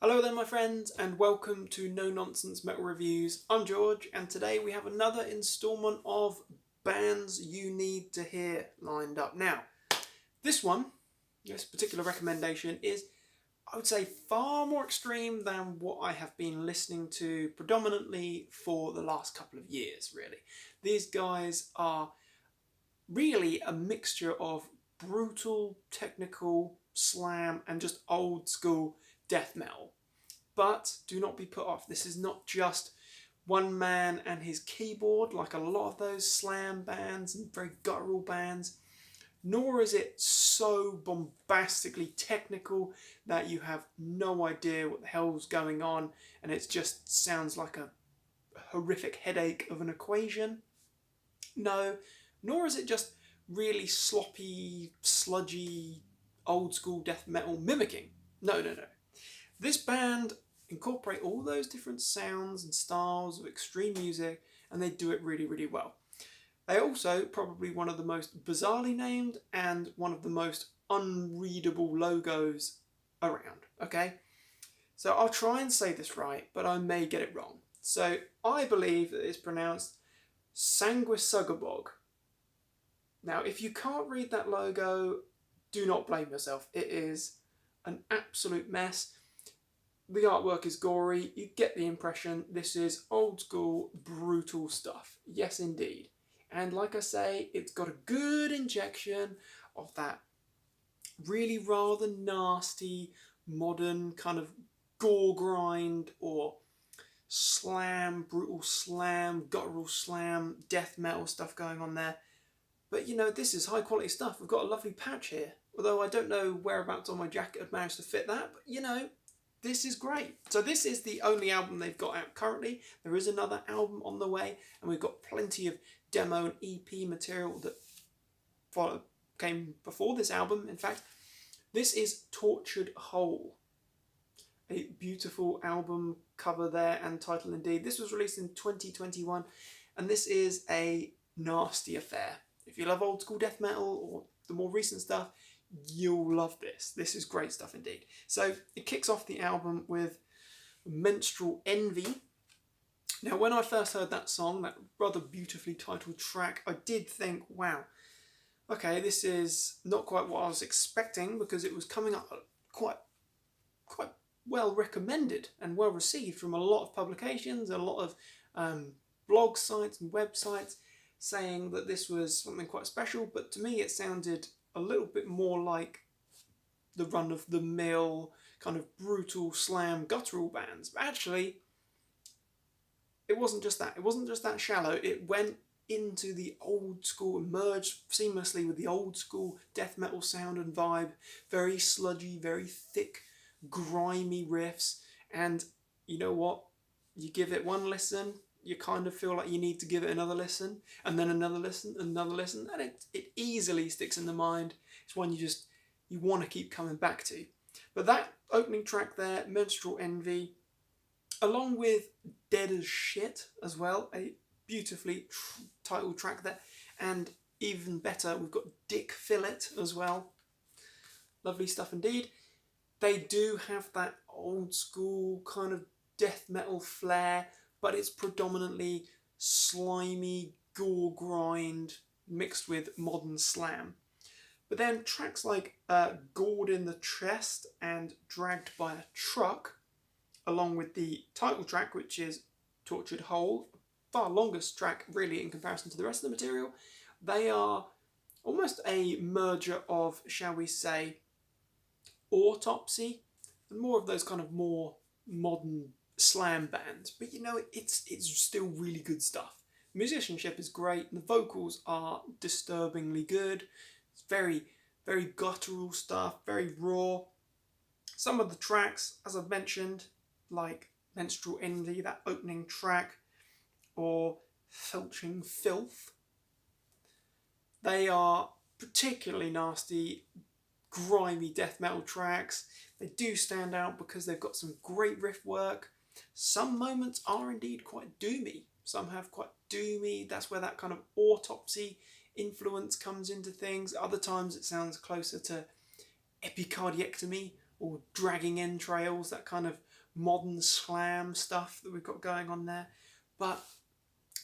Hello there my friends and welcome to No Nonsense Metal Reviews. I'm George and today we have another instalment of bands you need to hear lined up. Now, this particular recommendation is, I would say, far more extreme than what I have been listening to predominantly for the last couple of years, really. These guys are really a mixture of brutal, technical, slam and just old school death metal. But do not be put off. This is not just one man and his keyboard like a lot of those slam bands and very guttural bands. Nor is it so bombastically technical that you have no idea what the hell's going on and it just sounds like a horrific headache of an equation. No, nor is it just really sloppy, sludgy, old school death metal mimicking. No. This band incorporate all those different sounds and styles of extreme music, and they do it really, really well. They're also probably one of the most bizarrely named and one of the most unreadable logos around, okay? So I'll try and say this right, but I may get it wrong. So I believe that it's pronounced Sanguisugabogg. Now, if you can't read that logo, do not blame yourself. It is an absolute mess. The artwork is gory. You get the impression this is old school, brutal stuff. Yes, indeed. And like I say, it's got a good injection of that really rather nasty, modern kind of gore grind or slam, brutal slam, guttural slam, death metal stuff going on there. But you know, this is high quality stuff. We've got a lovely patch here. Although I don't know whereabouts on my jacket I've managed to fit that, but you know, this is great. So this is the only album they've got out currently. There is another album on the way, and we've got plenty of demo and EP material that came before this album. In fact, this is Tortured Whole. A beautiful album cover there and title indeed. This was released in 2021, and this is a nasty affair. If you love old school death metal or the more recent stuff, you'll love this. This is great stuff indeed. So it kicks off the album with Menstrual Envy. Now, when I first heard that song, that rather beautifully titled track, I did think, wow, okay, this is not quite what I was expecting, because it was coming up quite well recommended and well received from a lot of publications, a lot of blog sites and websites saying that this was something quite special. But to me, it sounded a little bit more like the run-of-the-mill kind of brutal slam guttural bands. But actually, it wasn't just that. It wasn't just that shallow. It went into the old school, merged seamlessly with the old school death metal sound and vibe. Very sludgy, very thick, grimy riffs. And you know what? You give it one listen, you kind of feel like you need to give it another listen, and then another listen, and it easily sticks in the mind. It's one you want to keep coming back to. But that opening track there, Menstrual Envy, along with Dead as Shit as well, a beautifully titled track there, and even better, we've got Dick Fillet as well. Lovely stuff indeed. They do have that old school kind of death metal flair, but it's predominantly slimy gore grind mixed with modern slam. But then tracks like Gored in the Chest and Dragged by a Truck, along with the title track, which is Tortured Whole, far longest track really in comparison to the rest of the material, they are almost a merger of, shall we say, Autopsy and more of those kind of more modern slam bands. But you know, it's still really good stuff. The musicianship is great, and the vocals are disturbingly good. It's very, very guttural stuff, very raw. Some of the tracks, as I've mentioned, like Menstrual Envy, that opening track, or Felching Filth, they are particularly nasty, grimy death metal tracks. They do stand out because they've got some great riff work. Some moments are indeed quite doomy. Some have quite doomy, that's where that kind of Autopsy influence comes into things. Other times it sounds closer to Epicardiectomy or dragging entrails, that kind of modern slam stuff that we've got going on there. But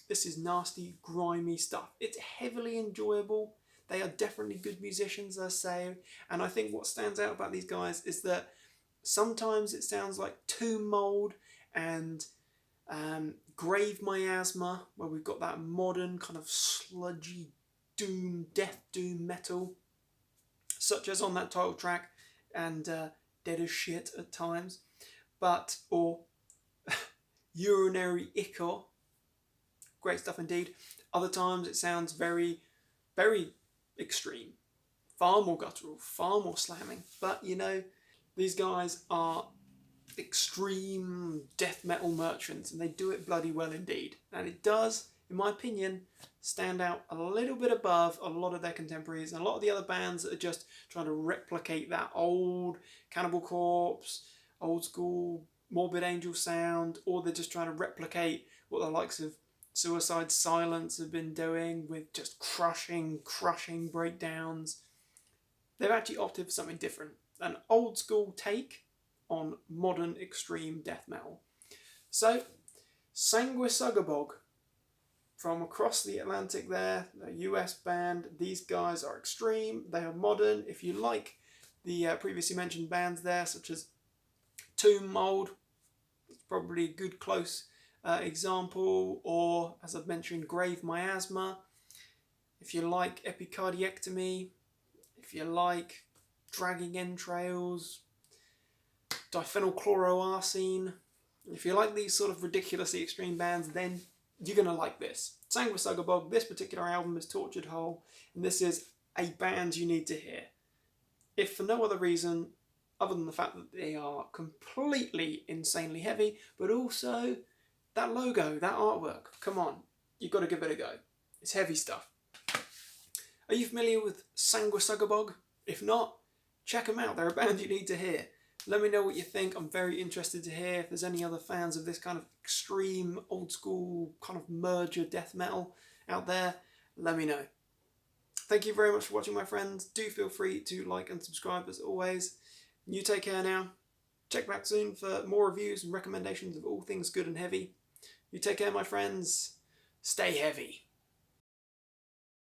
this is nasty, grimy stuff. It's heavily enjoyable. They are definitely good musicians, I say. And I think what stands out about these guys is that sometimes it sounds like Tomb Mold and Grave Miasma, where we've got that modern kind of sludgy doom, death doom metal, such as on that title track, and Dead as Shit at times, or Urinary Ichor, great stuff indeed. Other times it sounds very, very extreme, far more guttural, far more slamming. But you know, these guys are extreme death metal merchants, and they do it bloody well indeed. And it does, in my opinion, stand out a little bit above a lot of their contemporaries and a lot of the other bands that are just trying to replicate that old Cannibal Corpse, old school Morbid Angel sound, or they're just trying to replicate what the likes of Suicide Silence have been doing with just crushing breakdowns. They've actually opted for something different, an old school take on modern extreme death metal. So, Sanguisugabogg, from across the Atlantic there, a US band. These guys are extreme, they are modern. If you like the previously mentioned bands there, such as Tomb Mold, it's probably a good close example, or as I've mentioned, Grave Miasma. If you like Epicardiectomy, if you like Dragging Entrails, Diphenylchloroarsine, if you like these sort of ridiculously extreme bands, then you're going to like this. Sanguisugabogg, this particular album is Tortured Whole, and this is a band you need to hear. If for no other reason, other than the fact that they are completely insanely heavy, but also that logo, that artwork, come on, you've got to give it a go. It's heavy stuff. Are you familiar with Sanguisugabogg? If not, check them out. They're a band you need to hear. Let me know what you think. I'm very interested to hear if there's any other fans of this kind of extreme, old school, kind of merger death metal out there. Let me know. Thank you very much for watching, my friends. Do feel free to like and subscribe as always. You take care now. Check back soon for more reviews and recommendations of all things good and heavy. You take care, my friends. Stay heavy.